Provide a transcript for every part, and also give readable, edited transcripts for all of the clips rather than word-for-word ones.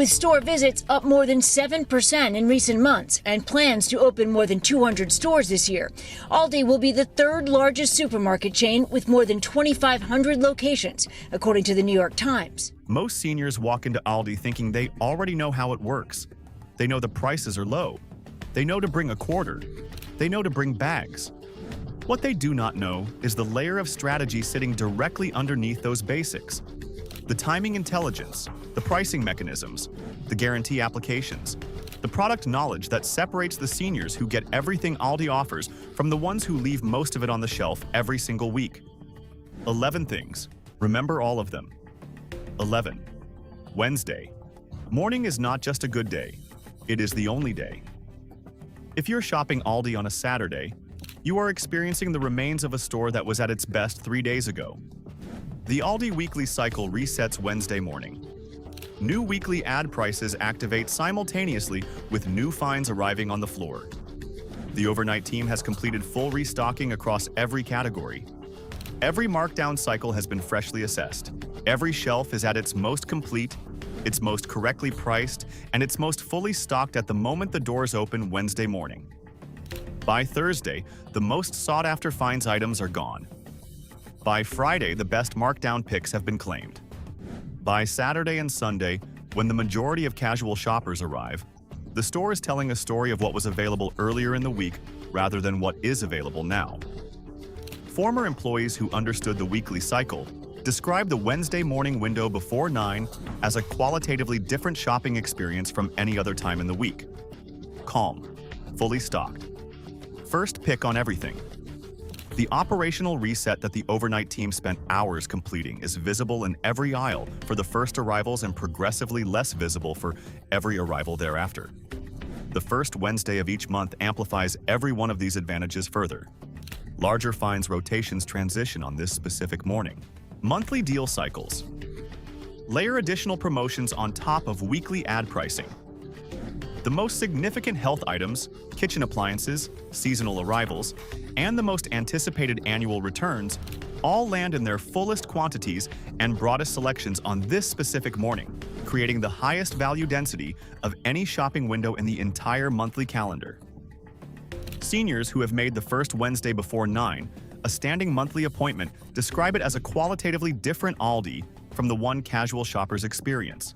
With store visits up more than 7% in recent months and plans to open more than 200 stores this year, Aldi will be the third largest supermarket chain with more than 2,500 locations, according to the New York Times. Most seniors walk into Aldi thinking they already know how it works. They know the prices are low. They know to bring a quarter. They know to bring bags. What they do not know is the layer of strategy sitting directly underneath those basics. The timing intelligence, the pricing mechanisms, the guarantee applications, the product knowledge that separates the seniors who get everything Aldi offers from the ones who leave most of it on the shelf every single week. 11 things. Remember all of them. 11. Wednesday. Morning is not just a good day. It is the only day. If you're shopping Aldi on a Saturday, you are experiencing the remains of a store that was at its best 3 days ago. The Aldi weekly cycle resets Wednesday morning. New weekly ad prices activate simultaneously with new finds arriving on the floor. The overnight team has completed full restocking across every category. Every markdown cycle has been freshly assessed. Every shelf is at its most complete, its most correctly priced, and its most fully stocked at the moment the doors open Wednesday morning. By Thursday, the most sought-after finds items are gone. By Friday, the best markdown picks have been claimed. By Saturday and Sunday, when the majority of casual shoppers arrive, the store is telling a story of what was available earlier in the week rather than what is available now. Former employees who understood the weekly cycle describe the Wednesday morning window before 9 as a qualitatively different shopping experience from any other time in the week. Calm, fully stocked. First pick on everything. The operational reset that the overnight team spent hours completing is visible in every aisle for the first arrivals and progressively less visible for every arrival thereafter. The first Wednesday of each month amplifies every one of these advantages further. Larger finds rotations transition on this specific morning. Monthly deal cycles. Layer additional promotions on top of weekly ad pricing. The most significant health items, kitchen appliances, seasonal arrivals, and the most anticipated annual returns all land in their fullest quantities and broadest selections on this specific morning, creating the highest value density of any shopping window in the entire monthly calendar. Seniors who have made the first Wednesday before 9 a standing monthly appointment describe it as a qualitatively different Aldi from the one casual shoppers experience.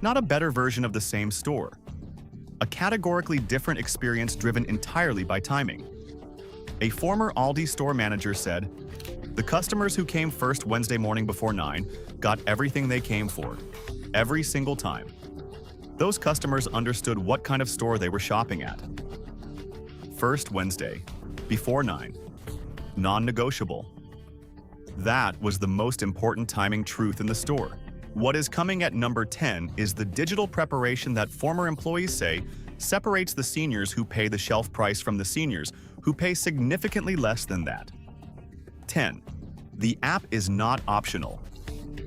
Not a better version of the same store. A categorically different experience driven entirely by timing. A former Aldi store manager said, "The customers who came first Wednesday morning before 9 got everything they came for, every single time. Those customers understood what kind of store they were shopping at. First Wednesday, before 9. Non-negotiable." That was the most important timing truth in the store. What is coming at number 10 is the digital preparation that former employees say separates the seniors who pay the shelf price from the seniors who pay significantly less than that. 10. The app is not optional.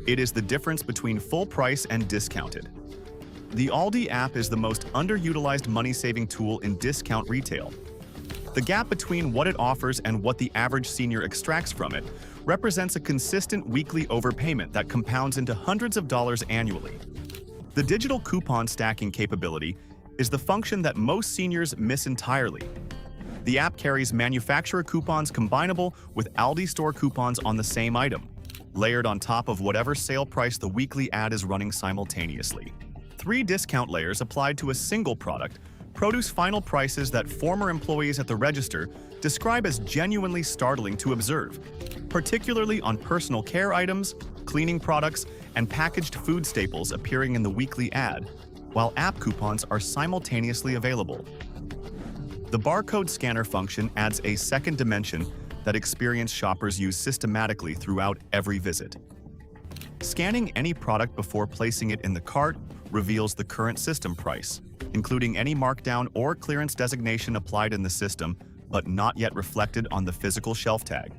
It is the difference between full price and discounted. The Aldi app is the most underutilized money-saving tool in discount retail. The gap between what it offers and what the average senior extracts from it represents a consistent weekly overpayment that compounds into hundreds of dollars annually. The digital coupon stacking capability is the function that most seniors miss entirely. The app carries manufacturer coupons combinable with Aldi store coupons on the same item, layered on top of whatever sale price the weekly ad is running simultaneously. 3 discount layers applied to a single product produce final prices that former employees at the register describe as genuinely startling to observe, particularly on personal care items, cleaning products, and packaged food staples appearing in the weekly ad, while app coupons are simultaneously available. The barcode scanner function adds a second dimension that experienced shoppers use systematically throughout every visit. Scanning any product before placing it in the cart reveals the current system price, including any markdown or clearance designation applied in the system but not yet reflected on the physical shelf tag.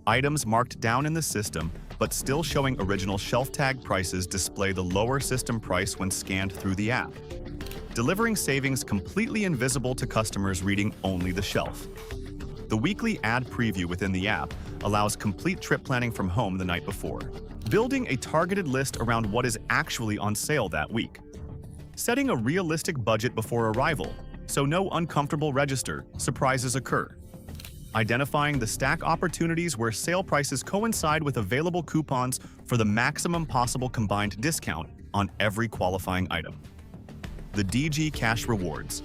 Items marked down in the system but still showing original shelf tag prices display the lower system price when scanned through the app, delivering savings completely invisible to customers reading only the shelf. The weekly ad preview within the app allows complete trip planning from home the night before, building a targeted list around what is actually on sale that week. Setting a realistic budget before arrival, so no uncomfortable register surprises occur. Identifying the stack opportunities where sale prices coincide with available coupons for the maximum possible combined discount on every qualifying item. The DG Cash Rewards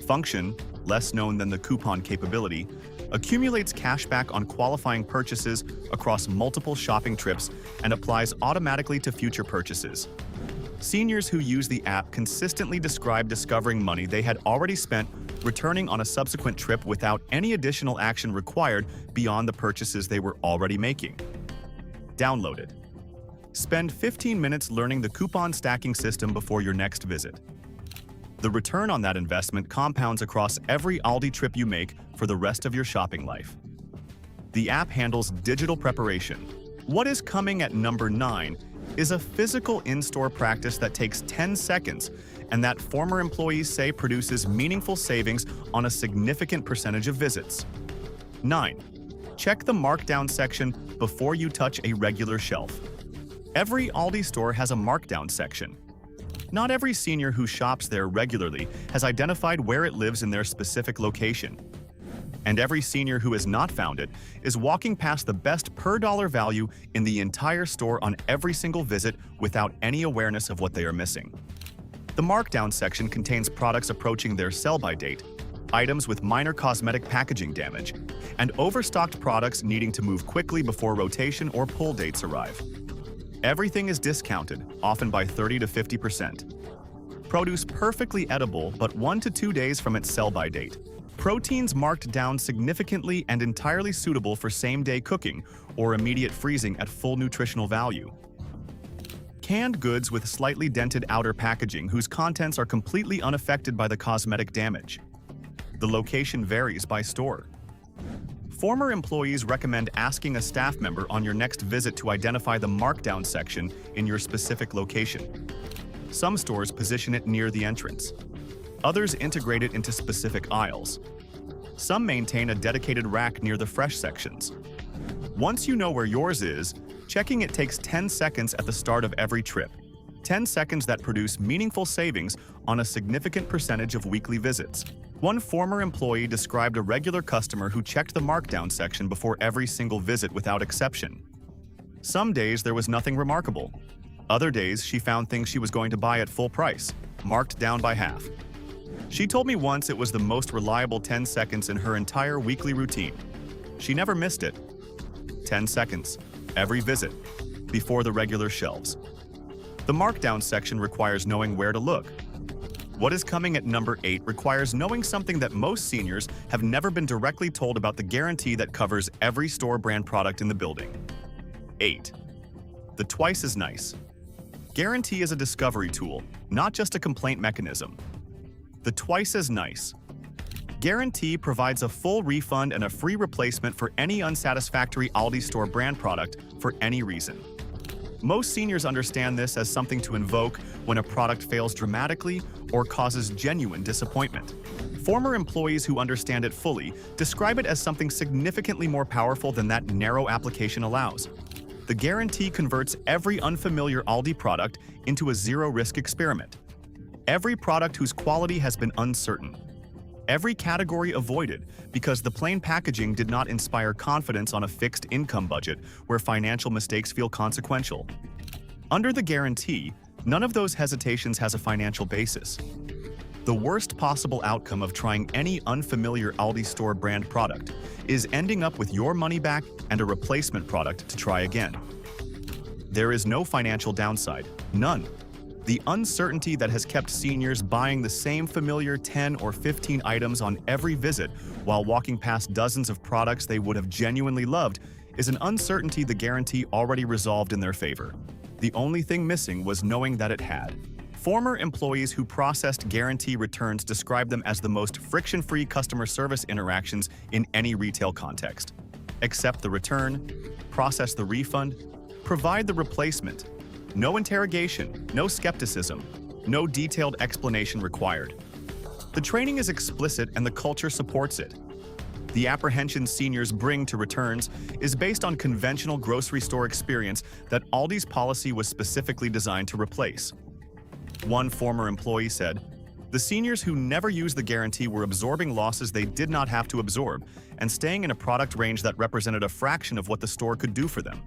function, less known than the coupon capability, accumulates cashback on qualifying purchases across multiple shopping trips and applies automatically to future purchases. Seniors who use the app consistently describe discovering money they had already spent returning on a subsequent trip without any additional action required beyond the purchases they were already making. Downloaded. Spend 15 minutes learning the coupon stacking system before your next visit. The return on that investment compounds across every Aldi trip you make for the rest of your shopping life. The app handles digital preparation. What is coming at number 9 is a physical in-store practice that takes 10 seconds and that former employees say produces meaningful savings on a significant percentage of visits. 9. Check the markdown section before you touch a regular shelf. Every Aldi store has a markdown section. Not every senior who shops there regularly has identified where it lives in their specific location. And every senior who has not found it is walking past the best per-dollar value in the entire store on every single visit without any awareness of what they are missing. The markdown section contains products approaching their sell-by date, items with minor cosmetic packaging damage, and overstocked products needing to move quickly before rotation or pull dates arrive. Everything is discounted, often by 30 to 50%. Produce perfectly edible but 1 to 2 days from its sell-by date. Proteins marked down significantly and entirely suitable for same-day cooking or immediate freezing at full nutritional value. Canned goods with slightly dented outer packaging whose contents are completely unaffected by the cosmetic damage. The location varies by store. Former employees recommend asking a staff member on your next visit to identify the markdown section in your specific location. Some stores position it near the entrance. Others integrate it into specific aisles. Some maintain a dedicated rack near the fresh sections. Once you know where yours is, checking it takes 10 seconds at the start of every trip. 10 seconds that produce meaningful savings on a significant percentage of weekly visits. One former employee described a regular customer who checked the markdown section before every single visit without exception. Some days there was nothing remarkable. Other days she found things she was going to buy at full price, marked down by half. She told me once it was the most reliable 10 seconds in her entire weekly routine. She never missed it. 10 seconds, every visit, before the regular shelves. The markdown section requires knowing where to look. What is coming at number 8 requires knowing something that most seniors have never been directly told about the guarantee that covers every store brand product in the building. 8. The twice as nice. Guarantee is a discovery tool, not just a complaint mechanism. The twice as nice. Guarantee provides a full refund and a free replacement for any unsatisfactory Aldi store brand product for any reason. Most seniors understand this as something to invoke when a product fails dramatically or causes genuine disappointment. Former employees who understand it fully describe it as something significantly more powerful than that narrow application allows. The guarantee converts every unfamiliar Aldi product into a zero-risk experiment. Every product whose quality has been uncertain. Every category avoided because the plain packaging did not inspire confidence on a fixed income budget where financial mistakes feel consequential. Under the guarantee, none of those hesitations has a financial basis. The worst possible outcome of trying any unfamiliar Aldi store brand product is ending up with your money back and a replacement product to try again. There is no financial downside, none. The uncertainty that has kept seniors buying the same familiar 10 or 15 items on every visit while walking past dozens of products they would have genuinely loved is an uncertainty the guarantee already resolved in their favor. The only thing missing was knowing that it had. Former employees who processed guarantee returns describe them as the most friction-free customer service interactions in any retail context. Accept the return, process the refund, provide the replacement. No interrogation, no skepticism, no detailed explanation required. The training is explicit and the culture supports it. The apprehension seniors bring to returns is based on conventional grocery store experience that Aldi's policy was specifically designed to replace. One former employee said, "The seniors who never used the guarantee were absorbing losses they did not have to absorb and staying in a product range that represented a fraction of what the store could do for them.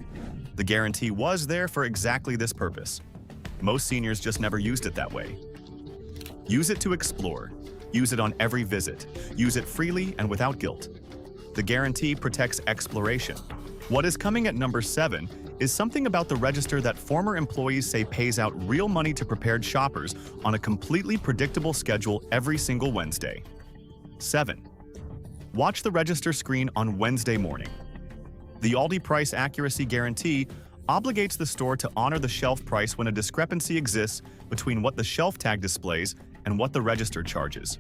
The guarantee was there for exactly this purpose. Most seniors just never used it that way." Use it to explore. Use it on every visit. Use it freely and without guilt. The guarantee protects exploration. What is coming at number 7 is something about the register that former employees say pays out real money to prepared shoppers on a completely predictable schedule every single Wednesday. 7. Watch the register screen on Wednesday morning. The Aldi price accuracy guarantee obligates the store to honor the shelf price when a discrepancy exists between what the shelf tag displays and what the register charges.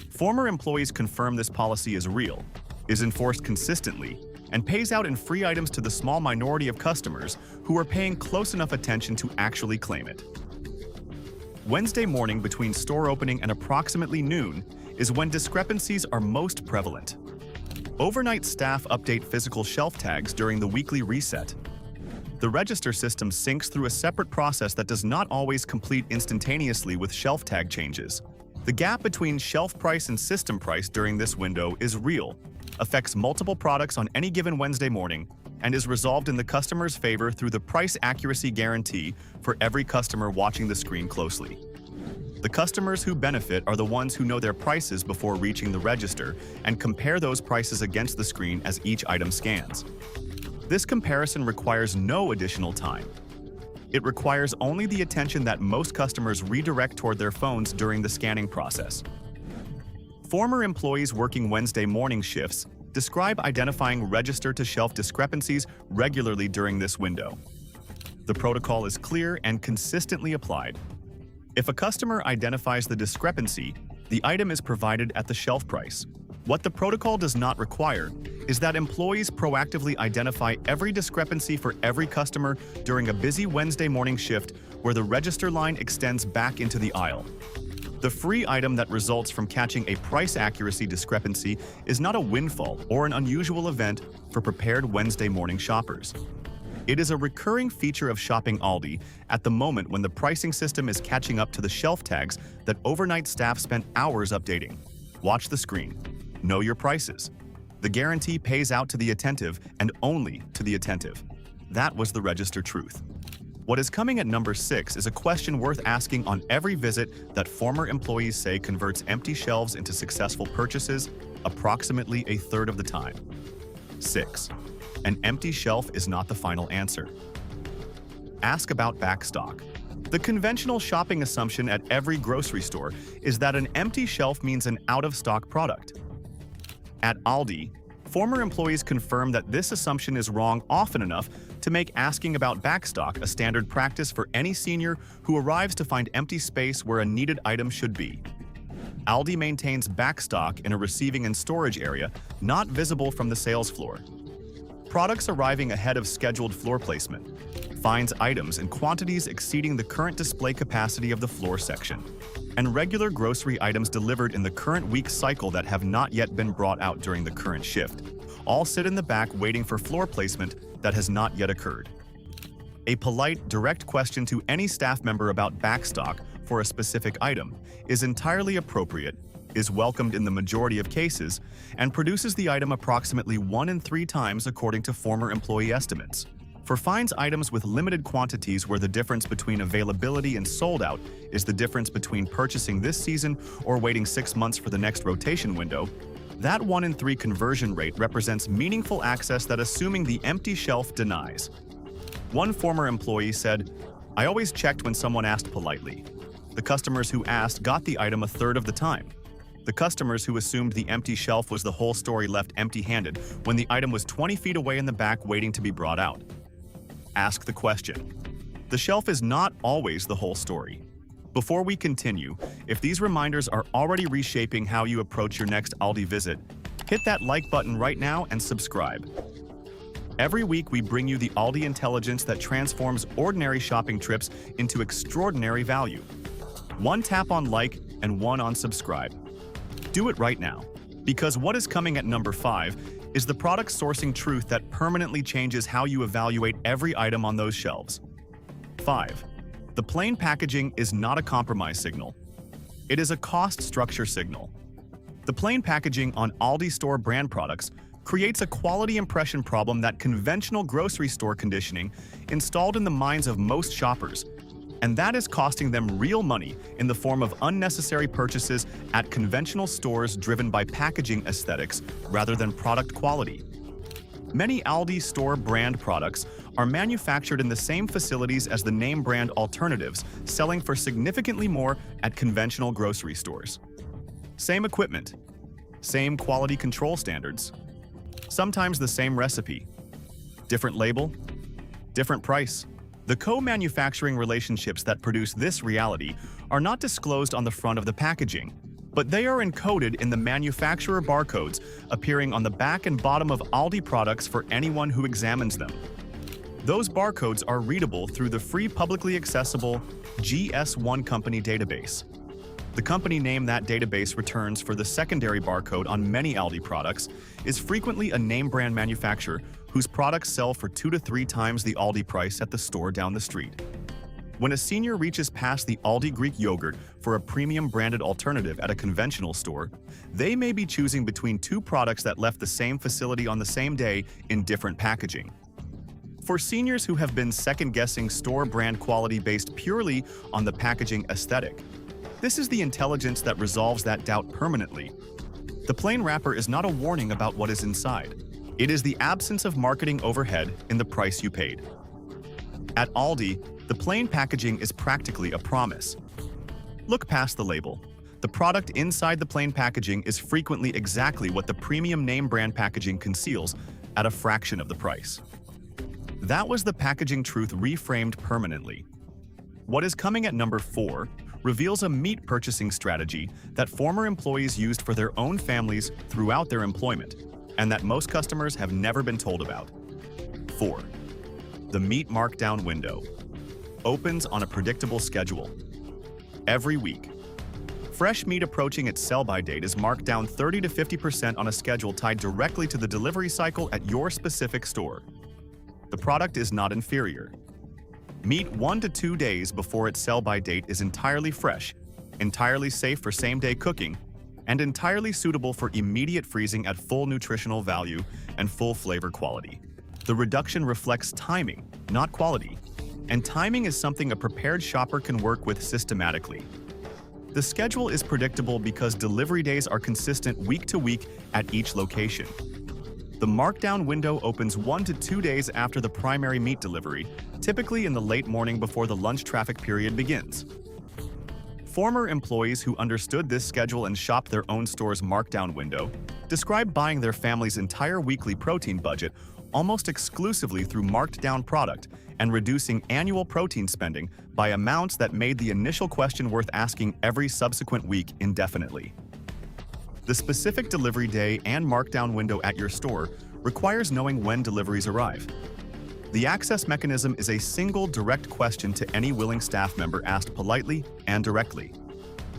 Former employees confirm this policy is real, is enforced consistently, and pays out in free items to the small minority of customers who are paying close enough attention to actually claim it. Wednesday morning between store opening and approximately noon is when discrepancies are most prevalent. Overnight staff update physical shelf tags during the weekly reset. The register system syncs through a separate process that does not always complete instantaneously with shelf tag changes. The gap between shelf price and system price during this window is real, affects multiple products on any given Wednesday morning, and is resolved in the customer's favor through the price accuracy guarantee for every customer watching the screen closely. The customers who benefit are the ones who know their prices before reaching the register and compare those prices against the screen as each item scans. This comparison requires no additional time. It requires only the attention that most customers redirect toward their phones during the scanning process. Former employees working Wednesday morning shifts describe identifying register-to-shelf discrepancies regularly during this window. The protocol is clear and consistently applied. If a customer identifies the discrepancy, the item is provided at the shelf price. What the protocol does not require is that employees proactively identify every discrepancy for every customer during a busy Wednesday morning shift where the register line extends back into the aisle. The free item that results from catching a price accuracy discrepancy is not a windfall or an unusual event for prepared Wednesday morning shoppers. It is a recurring feature of shopping Aldi at the moment when the pricing system is catching up to the shelf tags that overnight staff spent hours updating. Watch the screen. Know your prices. The guarantee pays out to the attentive and only to the attentive. That was the register truth. What is coming at number 6 is a question worth asking on every visit that former employees say converts empty shelves into successful purchases approximately a third of the time. 6. An empty shelf is not the final answer. Ask about backstock. The conventional shopping assumption at every grocery store is that an empty shelf means an out-of-stock product. At Aldi, former employees confirm that this assumption is wrong often enough to make asking about backstock a standard practice for any senior who arrives to find empty space where a needed item should be. Aldi maintains backstock in a receiving and storage area not visible from the sales floor. Products arriving ahead of scheduled floor placement finds items in quantities exceeding the current display capacity of the floor section, and regular grocery items delivered in the current week cycle that have not yet been brought out during the current shift all sit in the back waiting for floor placement that has not yet occurred. A polite, direct question to any staff member about backstock for a specific item is entirely appropriate, is welcomed in the majority of cases, and produces the item approximately 1 in 3 times according to former employee estimates. For finds items with limited quantities where the difference between availability and sold out is the difference between purchasing this season or waiting 6 months for the next rotation window, that 1 in 3 conversion rate represents meaningful access that assuming the empty shelf denies. One former employee said, "I always checked when someone asked politely. The customers who asked got the item a third of the time. The customers who assumed the empty shelf was the whole story left empty-handed when the item was 20 feet away in the back waiting to be brought out." Ask the question. The shelf is not always the whole story. Before we continue, if these reminders are already reshaping how you approach your next Aldi visit, hit that like button right now and subscribe. Every week we bring you the Aldi intelligence that transforms ordinary shopping trips into extraordinary value. 1 tap on like and 1 on subscribe. Do it right now, because what is coming at number 5 is the product sourcing truth that permanently changes how you evaluate every item on those shelves. 5. The plain packaging is not a compromise signal. It is a cost structure signal. The plain packaging on Aldi store brand products creates a quality impression problem that conventional grocery store conditioning installed in the minds of most shoppers, and that is costing them real money in the form of unnecessary purchases at conventional stores driven by packaging aesthetics rather than product quality. Many Aldi store brand products are manufactured in the same facilities as the name brand alternatives, selling for significantly more at conventional grocery stores. Same equipment, same quality control standards, sometimes the same recipe, different label, different price. The co-manufacturing relationships that produce this reality are not disclosed on the front of the packaging, but they are encoded in the manufacturer barcodes appearing on the back and bottom of Aldi products for anyone who examines them. Those barcodes are readable through the free publicly accessible GS1 company database. The company name that database returns for the secondary barcode on many Aldi products is frequently a name brand manufacturer whose products sell for 2 to 3 times the Aldi price at the store down the street. When a senior reaches past the Aldi Greek yogurt for a premium branded alternative at a conventional store, they may be choosing between 2 products that left the same facility on the same day in different packaging. For seniors who have been second-guessing store brand quality based purely on the packaging aesthetic, this is the intelligence that resolves that doubt permanently. The plain wrapper is not a warning about what is inside. It is the absence of marketing overhead in the price you paid. At Aldi, the plain packaging is practically a promise. Look past the label. The product inside the plain packaging is frequently exactly what the premium name brand packaging conceals at a fraction of the price. That was the packaging truth reframed permanently. What is coming at number 4 reveals a meat purchasing strategy that former employees used for their own families throughout their employment, and that most customers have never been told about. 4. The meat markdown window opens on a predictable schedule. Every week, fresh meat approaching its sell-by date is marked down 30 to 50% on a schedule tied directly to the delivery cycle at your specific store. The product is not inferior. Meat 1 to 2 days before its sell-by date is entirely fresh, entirely safe for same-day cooking, and entirely suitable for immediate freezing at full nutritional value and full flavor quality. The reduction reflects timing, not quality, and timing is something a prepared shopper can work with systematically. The schedule is predictable because delivery days are consistent week to week at each location. The markdown window opens 1 to 2 days after the primary meat delivery, typically in the late morning before the lunch traffic period begins. Former employees who understood this schedule and shopped their own store's markdown window described buying their family's entire weekly protein budget almost exclusively through marked-down product and reducing annual protein spending by amounts that made the initial question worth asking every subsequent week indefinitely. The specific delivery day and markdown window at your store requires knowing when deliveries arrive. The access mechanism is a single direct question to any willing staff member asked politely and directly.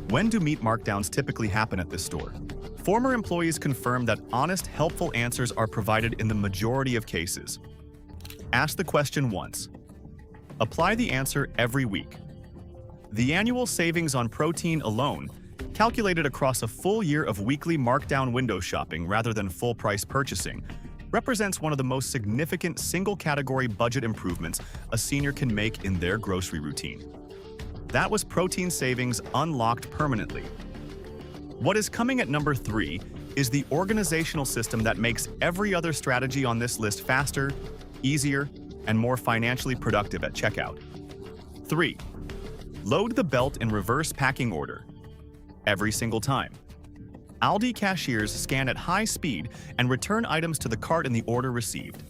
When do meat markdowns typically happen at this store? Former employees confirm that honest, helpful answers are provided in the majority of cases. Ask the question once. Apply the answer every week. The annual savings on protein alone, calculated across a full year of weekly markdown window shopping rather than full-price purchasing, represents one of the most significant single-category budget improvements a senior can make in their grocery routine. That was protein savings unlocked permanently. What is coming at number 3 is the organizational system that makes every other strategy on this list faster, easier, and more financially productive at checkout. 3. Load the belt in reverse packing order. Every single time. Aldi cashiers scan at high speed and return items to the cart in the order received.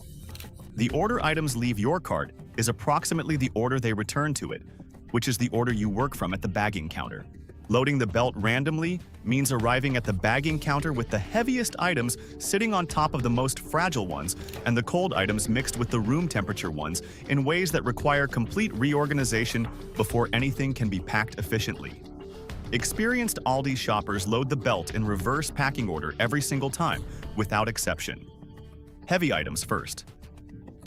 The order items leave your cart is approximately the order they return to it, which is the order you work from at the bagging counter. Loading the belt randomly means arriving at the bagging counter with the heaviest items sitting on top of the most fragile ones and the cold items mixed with the room temperature ones in ways that require complete reorganization before anything can be packed efficiently. Experienced Aldi shoppers load the belt in reverse packing order every single time, without exception. Heavy items first.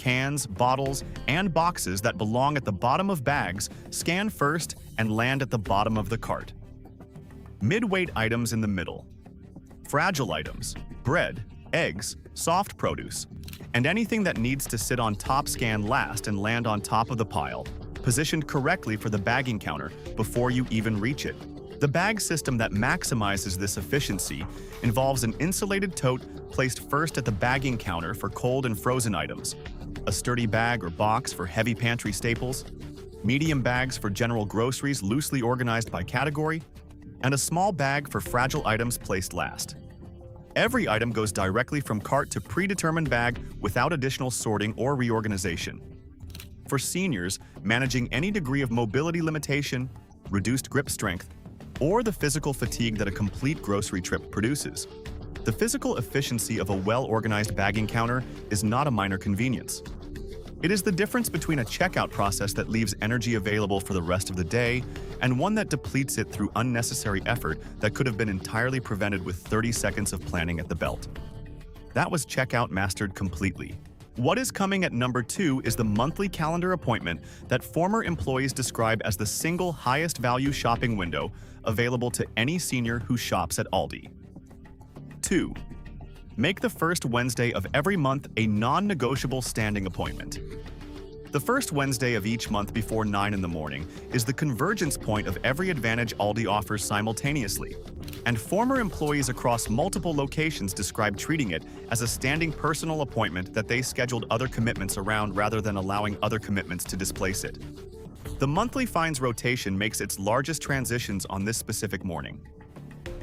cans, bottles, and boxes that belong at the bottom of bags scan first and land at the bottom of the cart. Mid-weight items in the middle. Fragile items, bread, eggs, soft produce, and anything that needs to sit on top scan last and land on top of the pile, positioned correctly for the bagging counter before you even reach it. The bag system that maximizes this efficiency involves an insulated tote placed first at the bagging counter for cold and frozen items, a sturdy bag or box for heavy pantry staples, medium bags for general groceries loosely organized by category, and a small bag for fragile items placed last. Every item goes directly from cart to predetermined bag without additional sorting or reorganization. For seniors, managing any degree of mobility limitation, reduced grip strength, or the physical fatigue that a complete grocery trip produces, the physical efficiency of a well-organized bagging counter is not a minor convenience. It is the difference between a checkout process that leaves energy available for the rest of the day and one that depletes it through unnecessary effort that could have been entirely prevented with 30 seconds of planning at the belt. That was checkout mastered completely. What is coming at number 2 is the monthly calendar appointment that former employees describe as the single highest value shopping window available to any senior who shops at Aldi. 2. Make the first Wednesday of every month a non-negotiable standing appointment. The first Wednesday of each month before 9 in the morning is the convergence point of every advantage Aldi offers simultaneously, and former employees across multiple locations describe treating it as a standing personal appointment that they scheduled other commitments around rather than allowing other commitments to displace it. The monthly finds rotation makes its largest transitions on this specific morning.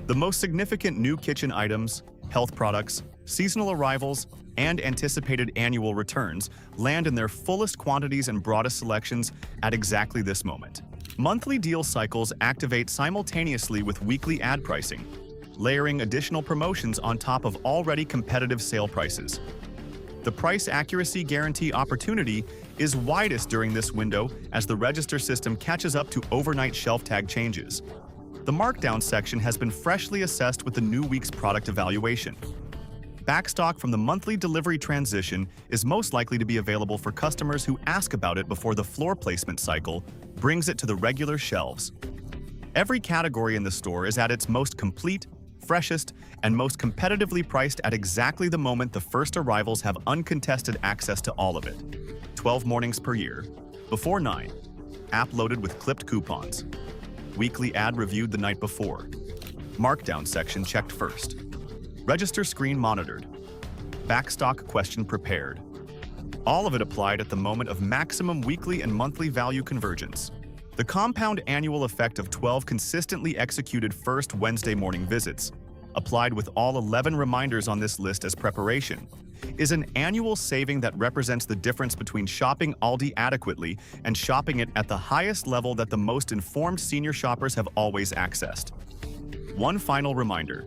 The most significant new kitchen items, health products, seasonal arrivals, and anticipated annual returns land in their fullest quantities and broadest selections at exactly this moment. Monthly deal cycles activate simultaneously with weekly ad pricing, layering additional promotions on top of already competitive sale prices. The price accuracy guarantee opportunity is widest during this window as the register system catches up to overnight shelf tag changes. The markdown section has been freshly assessed with the new week's product evaluation. Backstock from the monthly delivery transition is most likely to be available for customers who ask about it before the floor placement cycle brings it to the regular shelves. Every category in the store is at its most complete, freshest, and most competitively priced at exactly the moment the first arrivals have uncontested access to all of it. 12 mornings per year. Before 9. App loaded with clipped coupons. Weekly ad reviewed the night before. Markdown section checked first. Register screen monitored. Backstock question prepared. All of it applied at the moment of maximum weekly and monthly value convergence. The compound annual effect of 12 consistently executed first Wednesday morning visits, applied with all 11 reminders on this list as preparation, is an annual saving that represents the difference between shopping Aldi adequately and shopping it at the highest level that the most informed senior shoppers have always accessed. One final reminder,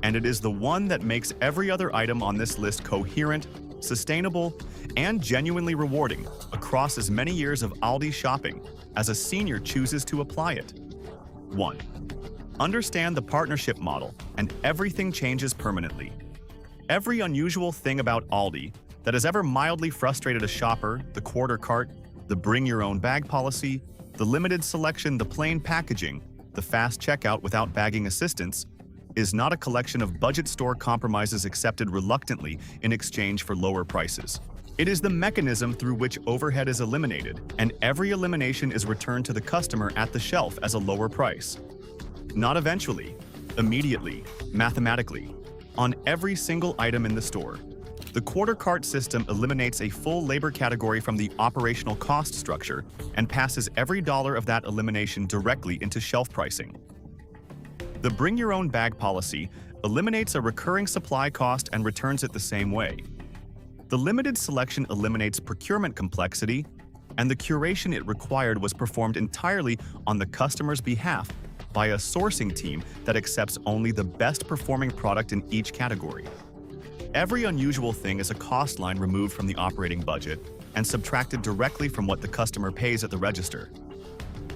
and it is the one that makes every other item on this list coherent, sustainable, and genuinely rewarding across as many years of Aldi shopping as a senior chooses to apply it. 1. Understand the partnership model, and everything changes permanently. Every unusual thing about Aldi that has ever mildly frustrated a shopper, the quarter cart, the bring-your-own bag policy, the limited selection, the plain packaging, the fast checkout without bagging assistance, is not a collection of budget store compromises accepted reluctantly in exchange for lower prices. It is the mechanism through which overhead is eliminated, and every elimination is returned to the customer at the shelf as a lower price. Not eventually, immediately, mathematically, on every single item in the store. The quarter cart system eliminates a full labor category from the operational cost structure and passes every dollar of that elimination directly into shelf pricing. The bring your own bag policy eliminates a recurring supply cost and returns it the same way. The limited selection eliminates procurement complexity, and the curation it required was performed entirely on the customer's behalf by a sourcing team that accepts only the best performing product in each category. Every unusual thing is a cost line removed from the operating budget and subtracted directly from what the customer pays at the register.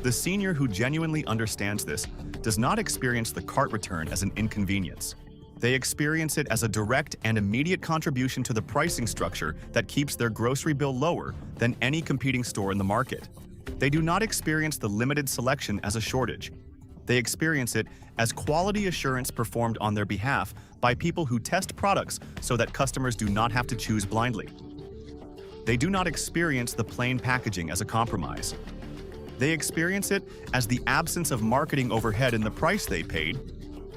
The senior who genuinely understands this does not experience the cart return as an inconvenience. They experience it as a direct and immediate contribution to the pricing structure that keeps their grocery bill lower than any competing store in the market. They do not experience the limited selection as a shortage. They experience it as quality assurance performed on their behalf by people who test products so that customers do not have to choose blindly. They do not experience the plain packaging as a compromise. They experience it as the absence of marketing overhead in the price they paid,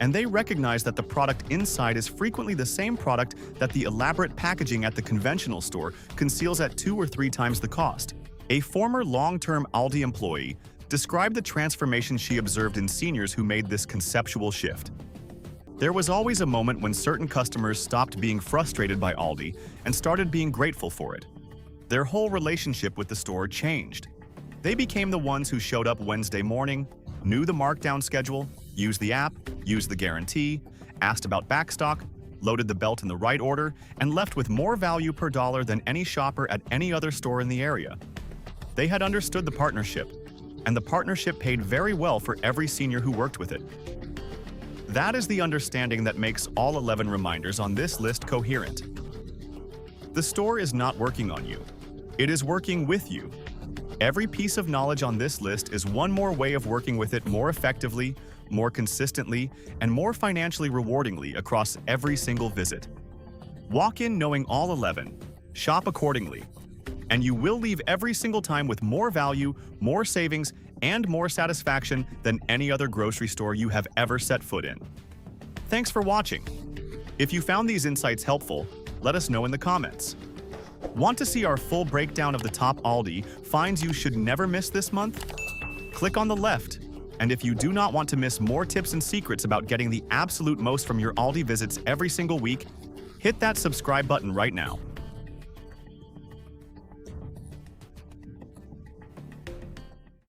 and they recognize that the product inside is frequently the same product that the elaborate packaging at the conventional store conceals at 2 or 3 times the cost. A former long-term Aldi employee described the transformation she observed in seniors who made this conceptual shift. There was always a moment when certain customers stopped being frustrated by Aldi and started being grateful for it. Their whole relationship with the store changed. They became the ones who showed up Wednesday morning, knew the markdown schedule, used the app, used the guarantee, asked about backstock, loaded the belt in the right order, and left with more value per dollar than any shopper at any other store in the area. They had understood the partnership, and the partnership paid very well for every senior who worked with it. That is the understanding that makes all 11 reminders on this list coherent. The store is not working on you. It is working with you. Every piece of knowledge on this list is one more way of working with it more effectively, more consistently, and more financially rewardingly across every single visit. Walk in knowing all 11, shop accordingly, and you will leave every single time with more value, more savings, and more satisfaction than any other grocery store you have ever set foot in. Thanks for watching. If you found these insights helpful, let us know in the comments. Want to see our full breakdown of the top Aldi finds you should never miss this month? Click on the left. And if you do not want to miss more tips and secrets about getting the absolute most from your Aldi visits every single week, hit that subscribe button right now.